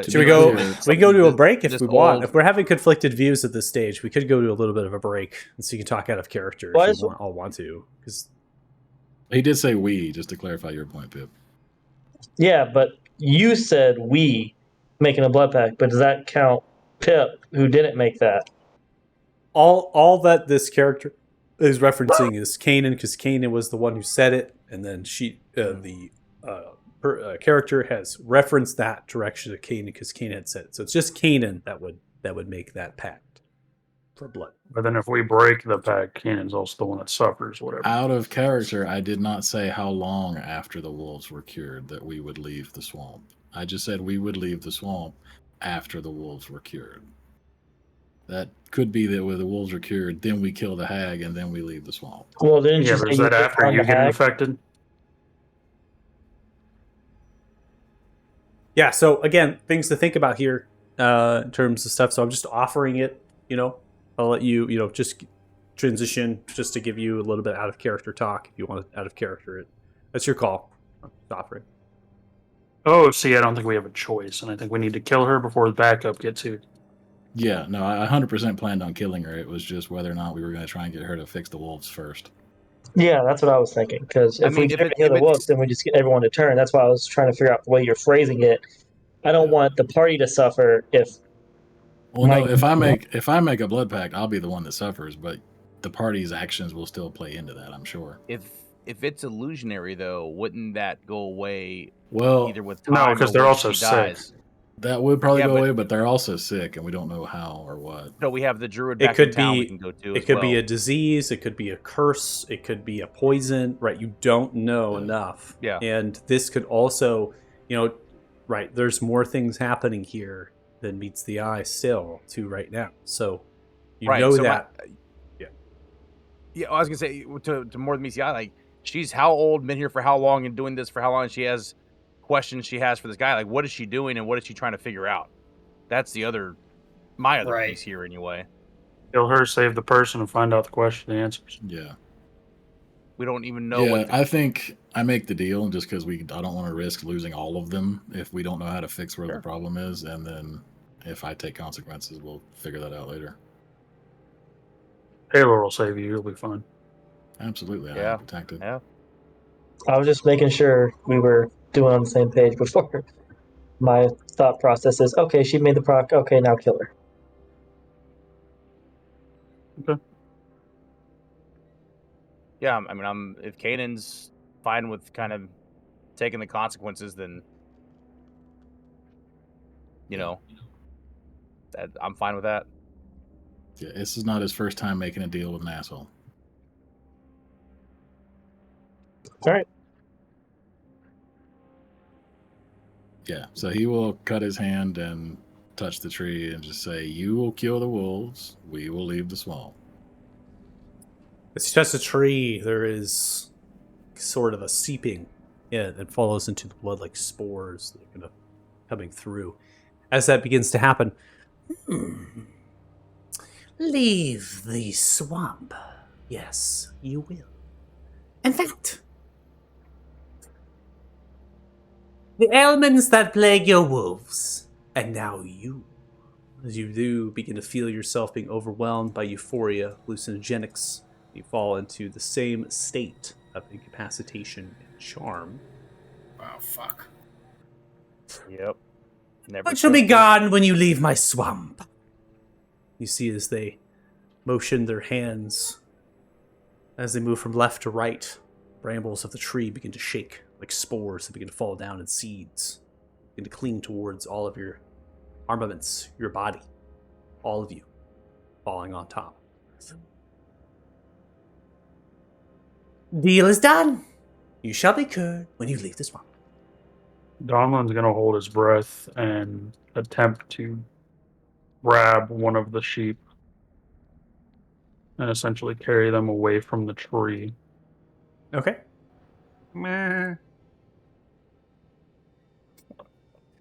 Should we go? We can go to a break if Just we want. old. If we're having conflicted views at this stage, we could go to a little bit of a break, and so you can talk out of character Well, if you all want to. Because He did say we, just to clarify your point, Pip. yeah, but you said we making a blood pact, but does that count Pip, who didn't make that? all that this character is referencing is Kanan, because Kanan was the one who said it, and then character has referenced that direction to Kanan because Kanan had said it. So it's just Kanan that would make that pact for blood. But then if we break the pact, Kanan's also the one that suffers, whatever. Out of character, I did not say how long after the wolves were cured that we would leave the swamp. I just said we would leave the swamp after the wolves were cured. That could be that when the wolves are cured, then we kill the hag and then we leave the swamp. Well, didn't Yeah, you but say is you that took after on you the get hag? infected? Yeah, so again, things to think about here in terms of stuff. So I'm just offering it, I'll let you, just transition just to give you a little bit out of character talk. If you want to out of character it. That's your call. I'm just offering. Oh, see, I don't think we have a choice, and I think we need to kill her before the backup gets here. Yeah, no, I 100% planned on killing her. It was just whether or not we were going to try and get her to fix the wolves first. Yeah, that's what I was thinking. Because if we if never kill the wolves, then we just get everyone to turn. That's why I was trying to figure out the way you're phrasing it. I don't want the party to suffer if. Well, no, if I make a blood pact, I'll be the one that suffers, but the party's actions will still play into that, I'm sure. If it's illusionary, though, wouldn't that go away? Well, Either with time no, because or they're when also she sick. dies? that would probably Yeah, go but- away, but they're also sick, and we don't know how or what. So we have the druid It back could in town be- we can go to. It could be a disease, it could be a curse, it could be a poison, right? You don't know Yeah. enough. Yeah. And this could also, right, there's more things happening here than meets the eye still to right now. So you Right, know so that. Yeah, I was gonna say to more than meets the eye. Like, she's how old, been here for how long, and doing this for how long? And she has questions she has for this guy. Like, what is she doing, and what is she trying to figure out? That's my other Right. piece here, anyway. Kill her, save the person, and find out the question and answers. Yeah. We don't even know Yeah, what. I think I make the deal just because I don't want to risk losing all of them if we don't know how to fix where the problem is, and then if I take consequences, we'll figure that out later. Taylor will save you. You'll be fine. Absolutely, I Yeah. am protected. Yeah. I was just making sure we were doing on the same page before. My thought process is okay. She made the proc. Okay, now kill her. Yeah, I mean, if Kanan's fine with kind of taking the consequences, then that I'm fine with that. Yeah, this is not his first time making a deal with an asshole. All right. Yeah, so he will cut his hand and touch the tree and just say, "You will kill the wolves. We will leave the swamp." It's just a tree. There is sort of a seeping that follows into the blood like spores that are kind of coming through. As that begins to happen, leave the swamp. Yes, you will. In fact, the ailments that plague your wolves, and now you, as you do begin to feel yourself being overwhelmed by euphoria, hallucinogenics, you fall into the same state of incapacitation and charm. Oh, fuck. Yep. Never. But shall be trust gone when you leave my swamp. You see as they motion their hands, as they move from left to right, brambles of the tree begin to shake like spores that begin to fall down, and seeds begin to cling towards all of your armaments, your body, all of you falling on top. Deal is done. You shall be cured when you leave the swamp. Donlin's going to hold his breath and attempt to grab one of the sheep and essentially carry them away from the tree. Okay.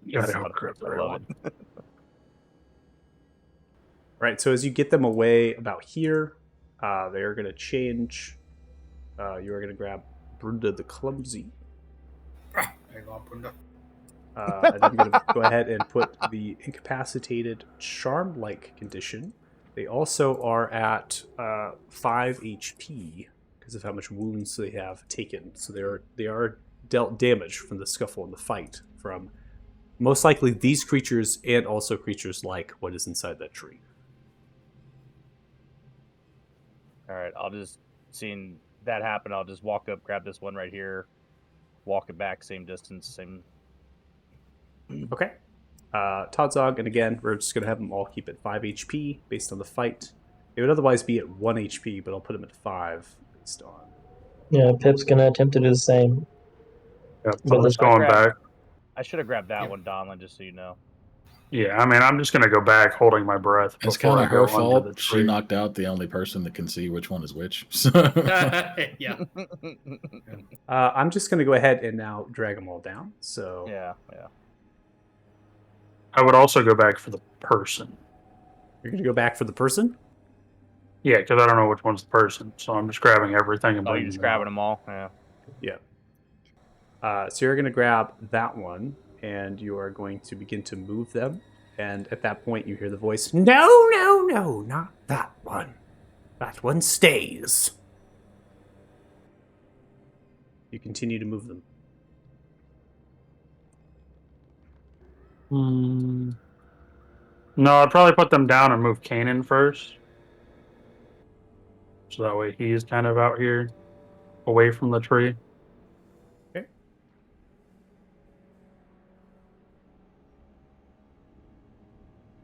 You gotta help grab the I right love one. it. Right, so as you get them away about here, they're going to change. You are going to grab Brunda the Clumsy. There you I'll put it. And I'm going to go ahead and put the incapacitated charm-like condition. They also are at 5 HP because of how much wounds they have taken. So they are dealt damage from the scuffle and the fight from most likely these creatures and also creatures like what is inside that tree. All right, I'll just, seeing that happen, I'll just walk up, grab this one right here, walk it back, same distance, same. Okay. Todzog, and again, we're just going to have them all keep at 5 HP based on the fight. They would otherwise be at 1 HP, but I'll put them at 5 based on. Yeah, Pip's gonna attempt to do the same. Yep, But I'm just let's going back. I should have grabbed that Yep. one, Donlin, just so you know. Yeah, I mean, I'm just gonna go back, holding my breath. It's before kind I of go her under fault. the She tree. knocked out the only person that can see which one is which. So Yeah. I'm just going to go ahead and now drag them all down. So yeah. I would also go back for the person. you're going to go back for the person? Yeah, because I don't know which one's the person, so I'm just grabbing everything and Oh, bringing you're just them grabbing out. them all? Yeah. So you're going to grab that one, and you are going to begin to move them. And at that point, you hear the voice, "No, no, no, not that one. That one stays." You continue to move them. No, I'd probably put them down and move Kanan first. So that way he's kind of out here, away from the tree. Okay.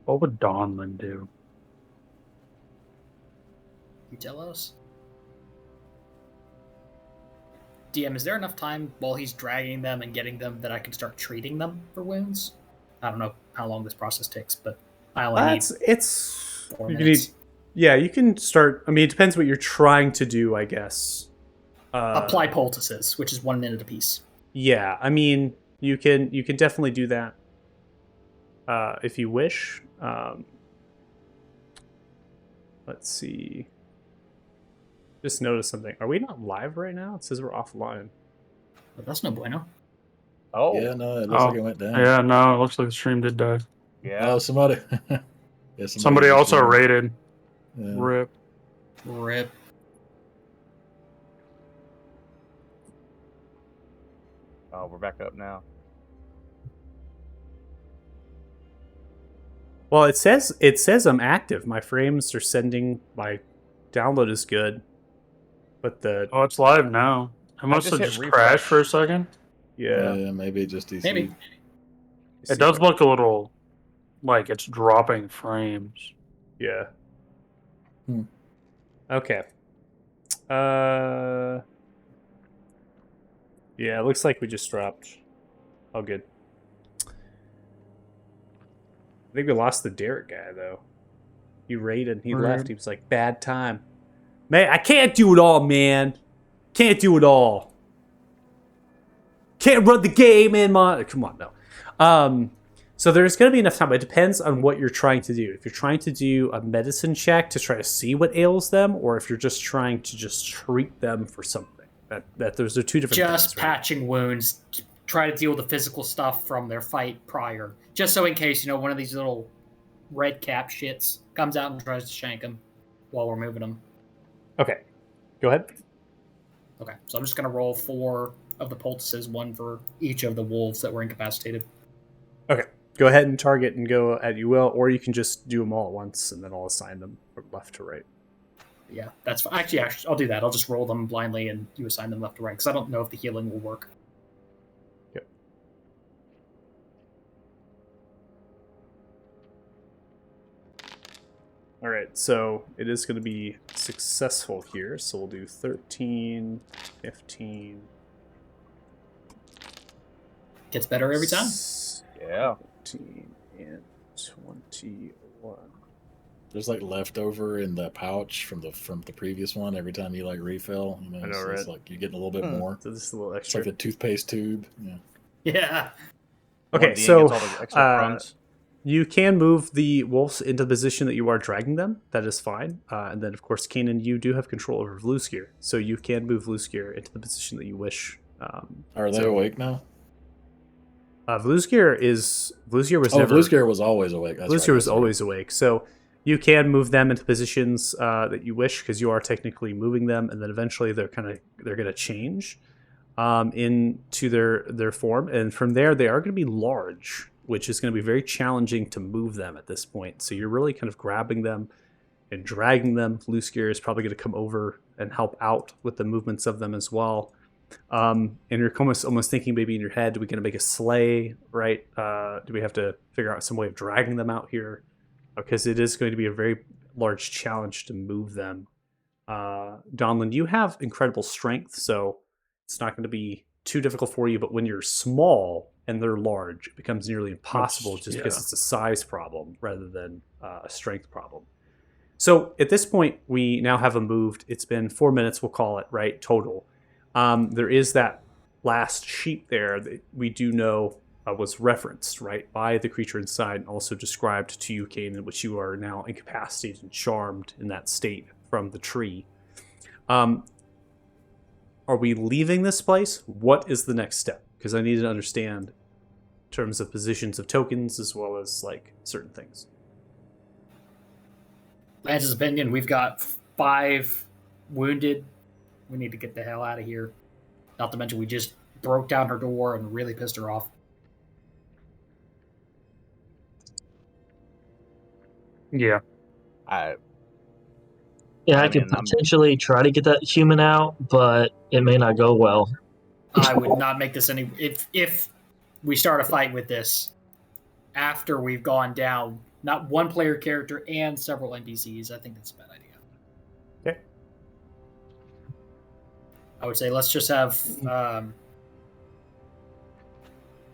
What would Donlin do? You tell us. DM, is there enough time while he's dragging them and getting them that I can start treating them for wounds? I don't know how long this process takes, but I only need It's 4 you minutes. need, yeah, you can start. I mean, it depends what you're trying to do, I guess. Apply poultices, which is 1 minute apiece. Yeah, I mean, you can definitely do that if you wish. Let's see. Just noticed something. Are we not live right now? It says we're offline. But that's no bueno. Oh, yeah, no, it looks Oh, like it went down. Yeah, no, it looks like the stream did die. yeah. Oh, somebody. Yeah, Somebody just also joined. raided. Yeah. Rip. Rip. Oh, we're back up now. Well, it says I'm active. My frames are sending. My download is good, but the Oh, it's live now. It must just have hit just refresh. crashed for a second. yeah. Maybe just DC. Maybe. It does look a little like it's dropping frames. Yeah. Hmm. Okay. Yeah, it looks like we just dropped. Oh, good. I think we lost the Derek guy, though. He raided, he Right. left. He was like, bad time. Man, I can't do it all, man. Can't do it all. Can't run the game in my... Come on, no. So there's going to be enough time. It depends on what you're trying to do. If you're trying to do a medicine check to try to see what ails them, or if you're just trying to just treat them for something. That those are two different Just things. Right? patching wounds. Try to deal with the physical stuff from their fight prior. Just so in case, one of these little red cap shits comes out and tries to shank them while we're moving them. Okay. Go ahead. Okay, so I'm just going to roll 4 of the poultices, 1 for each of the wolves that were incapacitated. Okay. Go ahead and target and go at you will, or you can just do them all at once, and then I'll assign them from left to right. Yeah, that's fine. Actually, I'll do that. I'll just roll them blindly and you assign them left to right, because I don't know if the healing will work. Yep. All right, so it is going to be successful here. So we'll do 13, 15. Gets better every time. Yeah. 15 and 21. There's like leftover in the pouch from the previous one. Every time you like refill, I know, so it's right? like you're getting a little bit more. So this is a little It's extra. like the toothpaste tube. Yeah. Yeah. Okay, One D so gets all the extra crumbs. you can move the wolves into the position that you are dragging them. That is fine. And then, of course, Kanan, you do have control over Vluskir. So you can move Vluskir into the position that you wish. Are they So- awake now? Vluzgir was Oh, never. Bluescare was always awake. That's Bluescare right, was that's right. always awake. So you can move them into positions that you wish because you are technically moving them, and then eventually they're going to change into their form, and from there they are going to be large, which is going to be very challenging to move them at this point. So you're really kind of grabbing them and dragging them. Bluescare is probably going to come over and help out with the movements of them as well. And you're almost thinking maybe in your head, do we going to make a sleigh, right? Do we have to figure out some way of dragging them out here? Because it is going to be a very large challenge to move them. Donlin, you have incredible strength, so it's not going to be too difficult for you. But when you're small and they're large, it becomes nearly impossible just because it's a size problem rather than a strength problem. So at this point, we now have them moved. It's been 4 minutes, we'll call it, right, total. There is that last sheet there that we do know was referenced, right, by the creature inside and also described to you, Kane, in which you are now incapacitated and charmed in that state from the tree. Are we leaving this place? What is the next step? Because I need to understand in terms of positions of tokens as well as, like, certain things. Lance's opinion, we've got 5 wounded. We need to get the hell out of here. Not to mention we just broke down her door and really pissed her off. Yeah. I I could mean, I'm- potentially try to get that human out, but it may not go well. I would not make this any... If we start a fight with this after we've gone down not one player character and several NPCs, I think that's a bad idea. Okay. I would say let's just have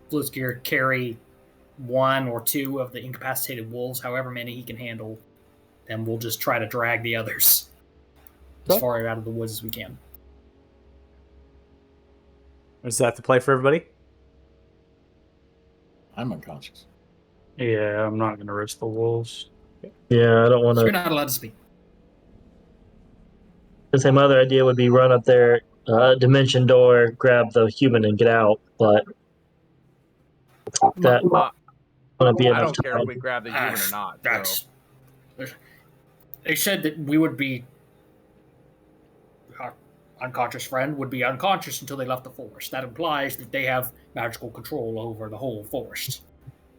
Bluesgear carry 1 or 2 of the incapacitated wolves, however many he can handle. Then we'll just try to drag the others as far out of the woods as we can. Is that the play for everybody? I'm unconscious. Yeah, I'm not going to risk the wolves. Yeah, I don't want So you're to. not allowed to speak. The same other idea would be run up there, dimension door, grab the human, and get out. But that wouldn't be I enough don't care time. if we grab the human or not. That's. So. They said that we would be. Our unconscious friend would be unconscious until they left the forest. That implies that they have magical control over the whole forest.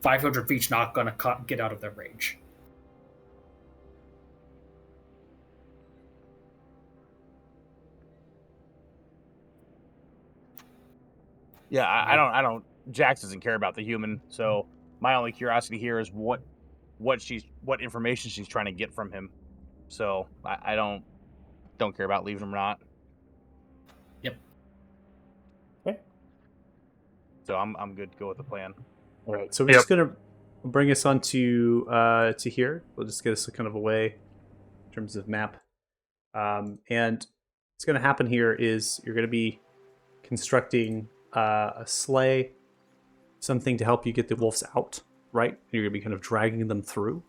500 feet's not going to get out of their range. Yeah, I don't. Jax doesn't care about the human, so my only curiosity here is what information she's trying to get from him. So I don't care about leaving him or not. Yep. Okay. So I'm good to go with the plan. All right. So we're just gonna bring us on to here. We'll just get us kind of away in terms of map. And what's gonna happen here is you're gonna be constructing a sleigh, something to help you get the wolves out, right? You're going to be kind of dragging them through.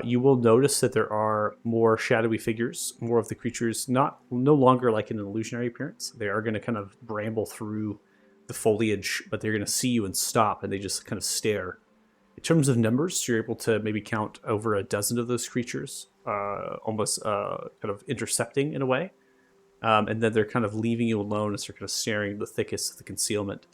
You will notice that there are more shadowy figures, more of the creatures, no longer like an illusionary appearance. They are going to kind of bramble through the foliage, but they're going to see you and stop, and they just kind of stare. In terms of numbers, you're able to maybe count over a dozen of those creatures, almost kind of intercepting in a way. And then they're kind of leaving you alone as they're kind of staring the thickest of the concealment.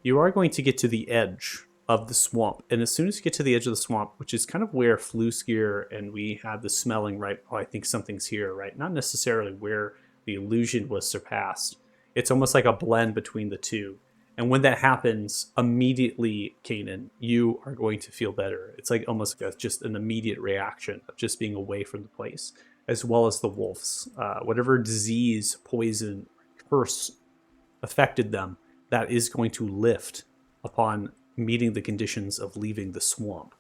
You are going to get to the edge of the swamp, and as soon as you get to the edge of the swamp, which is kind of where Fluskier and we had the smelling, right? Oh, I think something's here, right? Not necessarily where the illusion was surpassed. It's almost like a blend between the two. And when that happens, immediately, Kanan, you are going to feel better. It's like almost like just an immediate reaction of just being away from the place, as well as the wolves. Whatever disease, poison, curse affected them, that is going to lift upon meeting the conditions of leaving the swamp.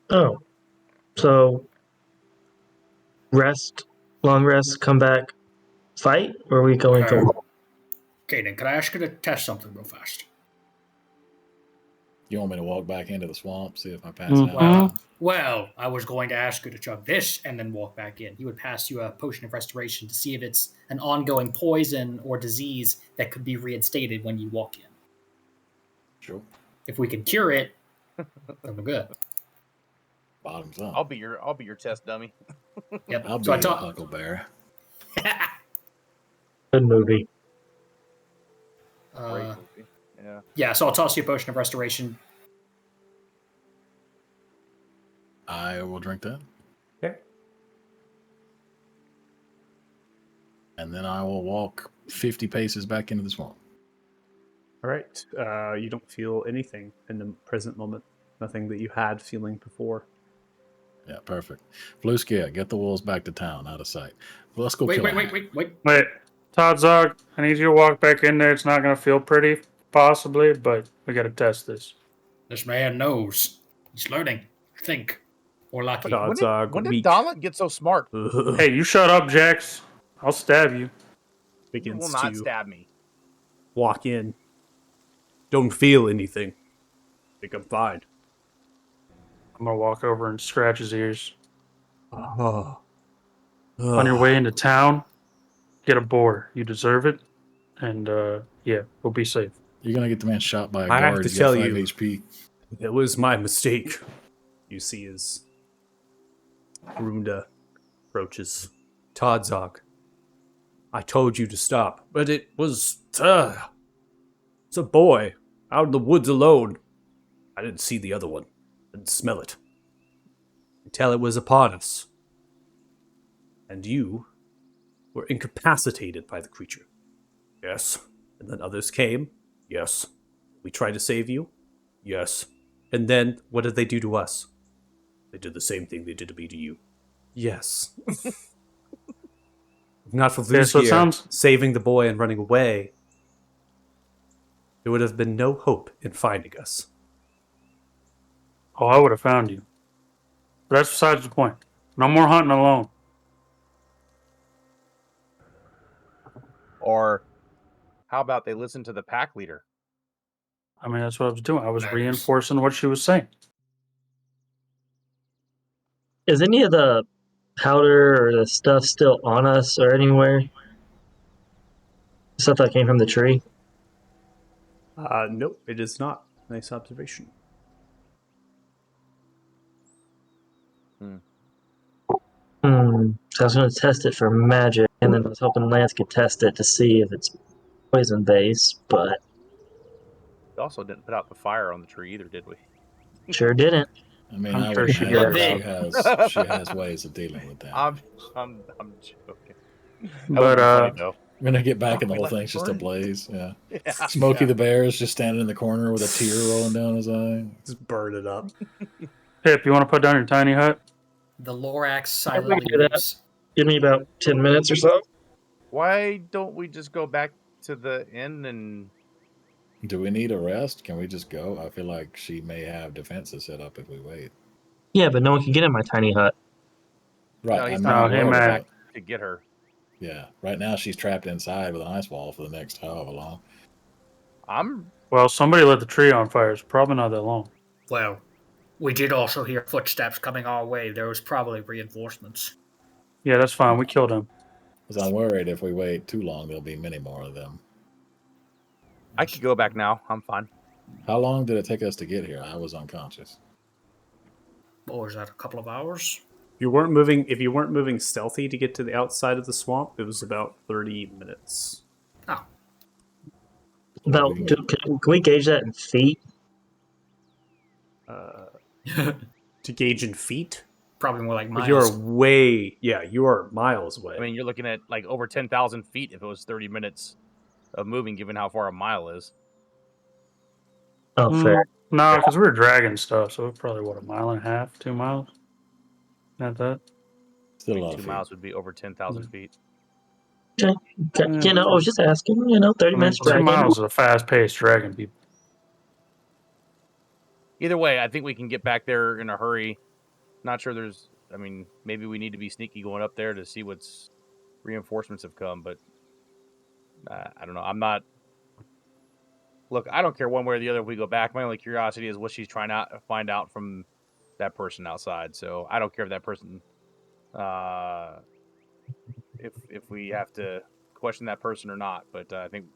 Oh, so rest, long rest, come back, fight, or are we going to? Okay, then can I ask you to test something real fast? You want me to walk back into the swamp, see if I pass Mhm. out? Well, I was going to ask you to chug this and then walk back in. He would pass you a potion of restoration to see if it's an ongoing poison or disease that could be reinstated when you walk in. Sure. If we can cure it, then we're good. Bottoms up. I'll be your test dummy. Yep. I'll be so I your taught. Huckleberry. Good movie. Great movie. Yeah. Yeah, so I'll toss you a potion of restoration. I will drink that. Okay. And then I will walk 50 paces back into the swamp. All right. You don't feel anything in the present moment. Nothing that you had feeling before. Yeah, perfect. Fluskia, get the wolves back to town, out of sight. Well, let's go Wait, kill wait, a wait, hag. wait. Wait, Todd Zog, I need you to walk back in there. It's not going to feel pretty, possibly, but we got to test this. This man knows. He's learning. I think. Or lucky. Todd When Zog, did weak. Donald get so smart? Hey, you shut up, Jax. I'll stab you. You begins will not to stab me. walk in. Don't feel anything. Think I'm fine. I'm going to walk over and scratch his ears. Oh. On your way into town, get a boar. You deserve it. And, yeah, we'll be safe. You're going to get the man shot by a I have guard. to You tell get 5 you. HP. It was my mistake. You see as Runda approaches. Todzog, I told you to stop, but it was... it's a boy, out in the woods alone. I didn't see the other one. Didn't smell it. Until it was upon us. And you were incapacitated by the creature. Yes. And then others came. Yes. We tried to save you. Yes. And then, what did they do to us? They did the same thing they did to me to you. Yes. If not for Yeah, so it Vuzgir sounds- saving the boy and running away, there would have been no hope in finding us. Oh, I would have found you. But that's besides the point. No more hunting alone. Or how about they listen to the pack leader? I mean, that's what I was doing. I was Nice. reinforcing what she was saying. Is any of the powder or the stuff still on us or anywhere? Stuff that came from the tree? Nope, it is not. Nice observation. So I was going to test it for magic, and then I was hoping Lance could test it to see if it's poison based, but We also didn't put out the fire on the tree either, did we? sure didn't. I mean, I'm I sure would she imagine did. she has ways of dealing with that. I'm joking. That But, would've been funny, though. We're going to get back and the We whole left thing's just burning. ablaze. Yeah. Yeah. Smokey Yeah. the Bear is just standing in the corner with a tear rolling down his eye. Just burn it up. Pip, you want to put down your tiny hut? The Lorax we silently can do that. moves. Give me about 10 minutes or so. Why don't we just go back to the inn and Do we need a rest? Can we just go? I feel like she may have defenses set up if we wait. Yeah, but no one can get in my tiny hut. Right. No, he's I'm not not hey, worried man. about- to get her? Yeah. Right now she's trapped inside with an ice wall for the next however long. I'm Well, somebody lit the tree on fire. It's probably not that long. Well, we did also hear footsteps coming our way. There was probably reinforcements. Yeah, that's fine. We killed him. Because I'm worried if we wait too long, there'll be many more of them. I could go back now. I'm fine. How long did it take us to get here? I was unconscious. What was that? A couple of hours? If you weren't moving stealthy to get to the outside of the swamp, it was about 30 minutes. Oh, About, can we gauge that in feet? To gauge in feet, probably more like but miles. you are miles away. I mean, you're looking at like over 10,000 feet if it was 30 minutes of moving, given how far a mile is. Oh, fair. No, because we were dragging stuff, so it's probably, what, a mile and a half, 2 miles? Not that? Still a lot 2 of miles would be over 10,000 feet. Okay. You know, I was just asking, 30 I mean, minutes 2 dragging. miles is a fast-paced dragging people. Either way, I think we can get back there in a hurry. Not sure maybe we need to be sneaky going up there to see what's reinforcements have come, but I don't know. I'm not look, I don't care one way or the other if we go back. My only curiosity is what she's trying to find out from that person outside. So I don't care if that person, if we have to question that person or not. But I think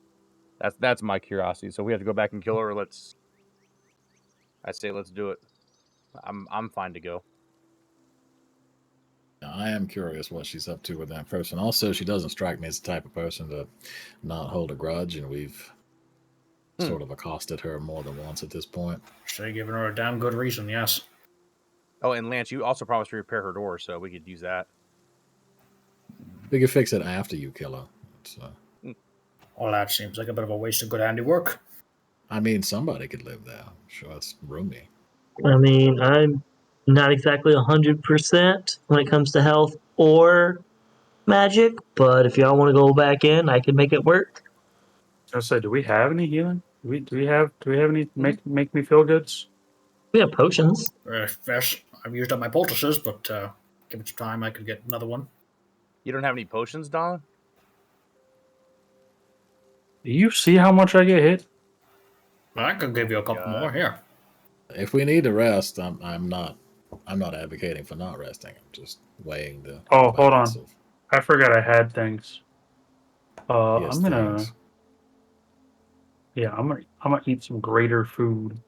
that's my curiosity. So we have to go back and kill her. Or I say let's do it. I'm fine to go. I am curious what she's up to with that person. Also, she doesn't strike me as the type of person to not hold a grudge, and we've sort of accosted her more than once at this point. Should have given her a damn good reason, yes. Oh, and Lance, you also promised to repair her door, so we could use that. We could fix it after you kill her. Well, that seems like a bit of a waste of good handiwork. I mean, somebody could live there. Sure, it's roomy. I mean, I'm not exactly 100% when it comes to health or magic, but if y'all want to go back in, I can make it work. I was gonna say, do we have any healing? Do we have any make me feel goods? We have potions. Yes, I've used up my poultices, but give it some time, I could get another one. You don't have any potions, Don? Do you see how much I get hit? I could give you a couple more here. If we need to rest, I'm not advocating for not resting. I'm just weighing the. Oh, hold on. balance of I forgot I had things. yes, I'm gonna. things. Yeah, I'm gonna eat some greater food.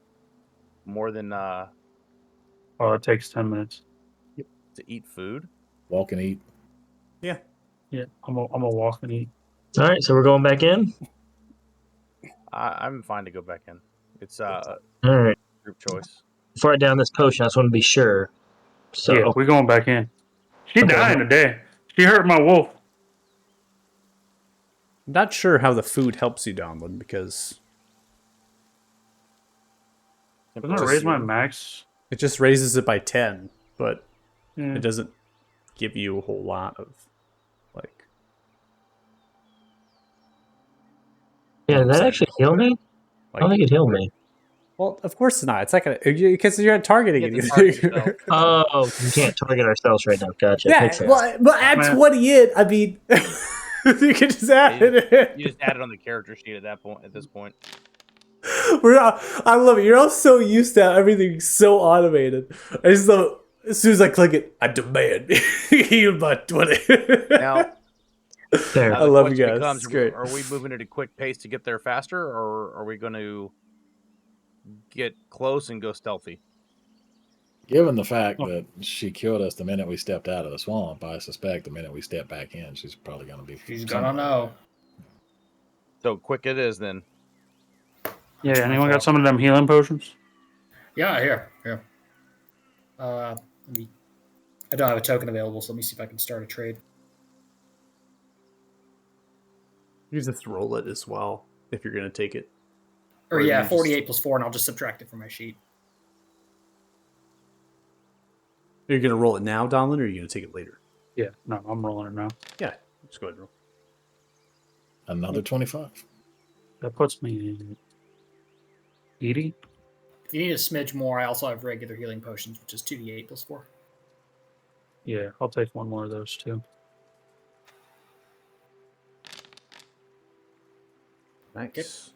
More than Oh, it takes 10 minutes. to eat food? Walk and eat. Yeah. Yeah, I'm gonna walk and eat. All right, so we're going back in. I'm fine to go back in. It's All right. group choice. Before I down this potion, I just want to be sure. So, Yeah, we're going back in. She Okay. died today. She hurt my wolf. Not sure how the food helps you, Donlin, because Doesn't it raise my max? it just raises it by 10, but Yeah. it doesn't give you a whole lot of, like... yeah, did that actually heal me? I don't think it healed me. Well, of course not. It's not gonna, because you're not targeting You have to anything. target yourself. Oh, we can't target ourselves right now. Gotcha. Yeah, Makes sense. well, add Man. 20 in. I mean, you can just add it in. You just add it on the character sheet at that point. At this point, I love it. You're all so used to everything so automated. I just love as soon as I click it, I demand heal by 20. now There. now I the love you question guys. becomes, It's great. Are we moving at a quick pace to get there faster, or are we going to get close and go stealthy? Given the fact that she killed us the minute we stepped out of the swamp, I suspect the minute we step back in, she's probably going to be. She's gonna know. So quick it is then. Yeah, anyone got some of them healing potions? Yeah, here. Let me. I don't have a token available, so let me see if I can start a trade. You just roll it as well if you're gonna take it. Or Or yeah, you just- 48 plus 4, and I'll just subtract it from my sheet. Are you gonna roll it now, Donlin, or are you gonna take it later? Yeah, no, I'm rolling it now. Yeah, just go ahead and roll. Another 25. That puts me in 80. If you need a smidge more, I also have regular healing potions, which is 2d8 plus 4. Yeah, I'll take one more of those too. Nice.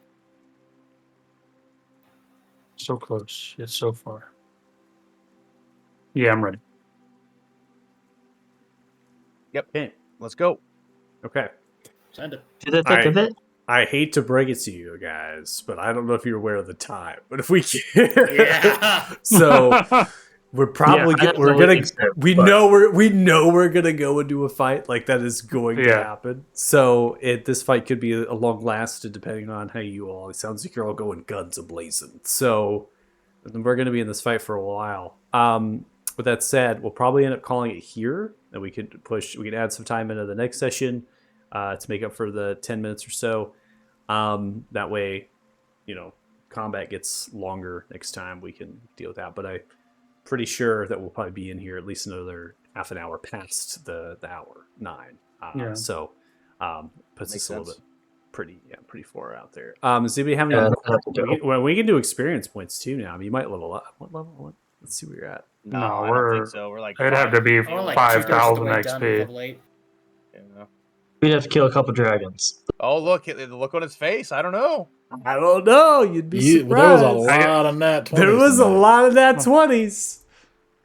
So close, yet so far. Yeah, I'm ready. Okay. Let's go. Okay. Send it. To the thick of it. I hate to break it to you guys, but I don't know if you're aware of the time. But if we can, Yeah. so we're probably Yeah, I we're have no gonna weakness there, we but- know we're gonna go into a fight, like that is going to Yeah. happen. So this fight could be a long lasted depending on how you all. It sounds like you're all going guns ablazing. So we're gonna be in this fight for a while. With that said, we'll probably end up calling it here, and we can add some time into the next session to make up for the 10 minutes or so. That way, combat gets longer next time. We can deal with that. But I'm pretty sure that we'll probably be in here at least another half an hour past the hour 9. Yeah. So puts Makes us a little sense. bit pretty far out there. Does anybody have any? Yeah, I don't have to go. Well, we can do experience points too now. I mean, you might level up. What level? Let's see where you're at. No, No, I don't we're- think so. We're like It'd have to be I want like 5,000 2/3 of the way done with XP. level 8. Yeah. We'd have to kill a couple dragons. Oh, look! The look on his face. I don't know. I don't know. You'd be There surprised. was a lot of nat 20s. There was a tonight. lot of nat 20s.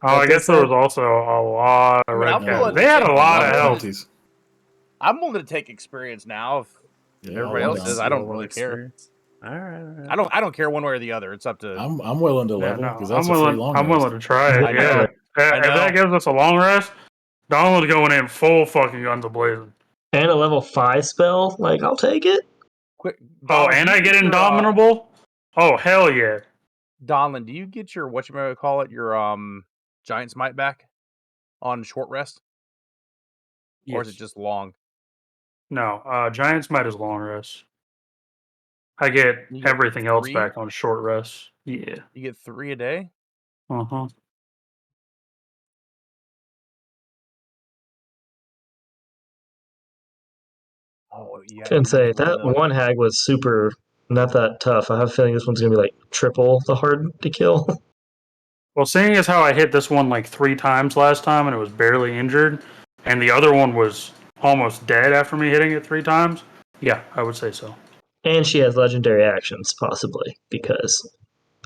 Oh, I Like guess I there said- was also a lot of red I'm caps. willing They to had take a lot of the health. penalties. I'm willing to take experience now. If Yeah, everybody I'm else down. says I don't really care. All right. I don't care one way or the other. It's up to. I'm willing to Yeah, level no, because I'm that's a free willing. long I'm rest. willing to try it. I know. Yeah. I If that know. gives us a long rest, Donald's going in full fucking guns blazing. And a level 5 spell. Like, I'll take it. Quick. Oh, Donlin, and do you I get your, indomitable. Oh hell yeah! Donlin, do you get your whatchamacallit, your giant smite back on short rest, or is it just long? No, Giant Smite is long rest. I get You get everything else 3? back on short rest. Yeah. You get 3 a day. Uh huh. Oh yeah. Can you say need that the- one hag was super not that tough. I have a feeling this one's gonna be like triple the hard to kill. Well, seeing as how I hit this one like 3 times last time and it was barely injured, and the other one was almost dead after me hitting it 3 times, yeah, I would say so. And she has legendary actions, possibly, because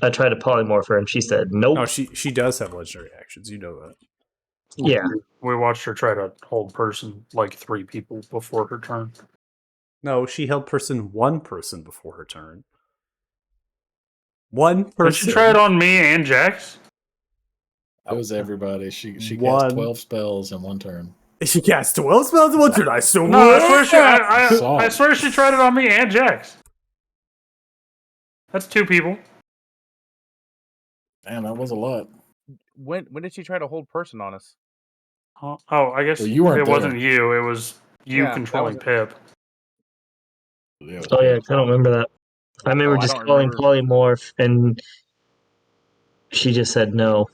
I tried to polymorph her and she said nope. No, she does have legendary actions. You know that. Yeah. We watched her try to hold person like 3 people before her turn. No, she held one person before her turn. One Did person. she try it on me and Jax? That was everybody. She One. cast 12 spells in one turn. She cast 12 spells in one turn. I swear. No, I swear Saw I it. swear she tried it on me and Jax. That's 2 people. Man, that was a lot. When did she try to hold person on us? Oh, I guess Well, you weren't it there. wasn't you. It was you Yeah, that controlling was- Pip. Yeah. Oh yeah, I don't remember that. I remember I just don't calling remember. polymorph and she just said no.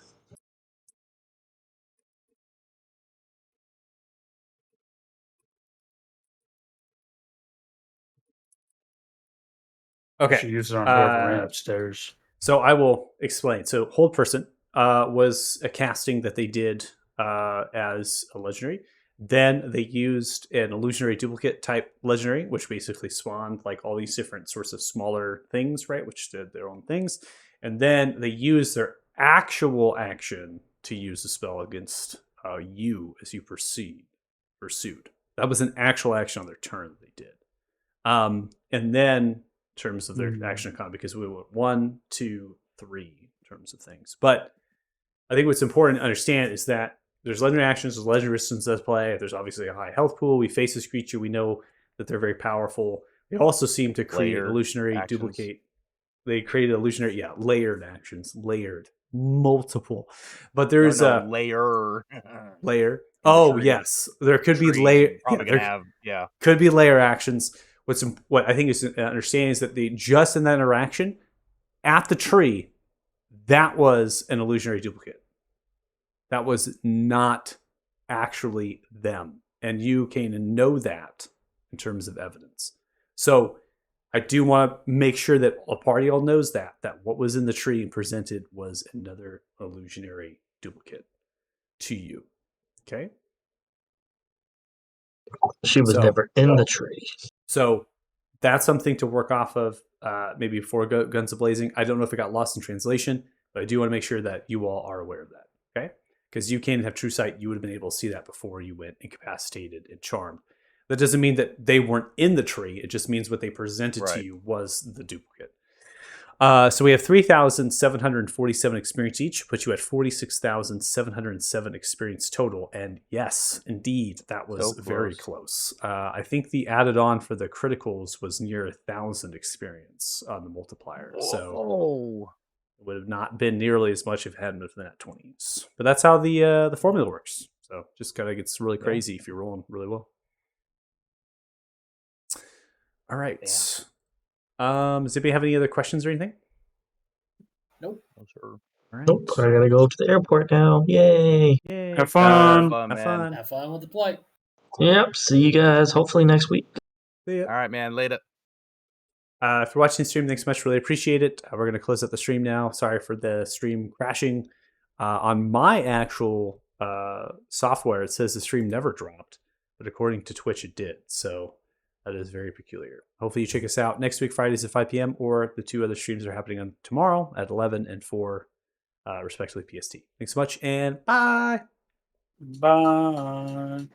Okay. She used it on whoever ran Uh, upstairs. So I will explain. So Hold Person was a casting that they did as a legendary. Then they used an illusionary duplicate type legendary, which basically spawned like all these different sorts of smaller things, right? Which did their own things. And then they used their actual action to use the spell against you as you pursued. That was an actual action on their turn that they did. And then in terms of their action economy, because we went 1, 2, 3 in terms of things. But I think what's important to understand is that there's legendary actions, there's legendary resistance at play. There's obviously a high health pool. We face this creature. We know that they're very powerful. They also seem to create Layered illusionary actions. duplicate. They created illusionary, layered actions, multiple. But there's No, a layer. layer. the Oh tree. yes, there could be Trees, layer. Probably yeah, gonna there have could be layer actions. What I think is understanding is that they just in that interaction at the tree, that was an illusionary duplicate. That was not actually them, and you can know that in terms of evidence. So I do want to make sure that a party all knows that what was in the tree and presented was another illusionary duplicate to you. Okay. She was So- never in the tree. So that's something to work off of maybe before Guns of Blazing. I don't know if it got lost in translation, but I do want to make sure that you all are aware of that. Okay? Because you can have True Sight. You would have been able to see that before you went incapacitated and charmed. That doesn't mean that they weren't in the tree. It just means what they presented Right. to you was the duplicate. So we have 3,747 experience each, put you at 46,707 experience total. And yes, indeed, that was So very close. close. I think the added on for the criticals was near 1,000 experience on the multiplier. So Oh, it would have not been nearly as much if it hadn't been for that 20s. But that's how the formula works. So just kind of gets really crazy if you're rolling really well. All right. Does anybody have any other questions or anything? no, sure. All right. Nope, I gotta go to the airport now. Yay. Yay. Have fun. Fun, Have man. fun. Have fun with the flight. Yep, see you guys hopefully next week. See ya. All right, man. Later. If you're watching the stream, thanks so much. Really appreciate it. We're going to close out the stream now. Sorry for the stream crashing. On my actual software, it says the stream never dropped. but according to Twitch, it did. So that is very peculiar. Hopefully you check us out next week, Fridays at 5 p.m., or the 2 other streams are happening on tomorrow at 11 and 4, respectively, PST. Thanks so much, and bye! Bye.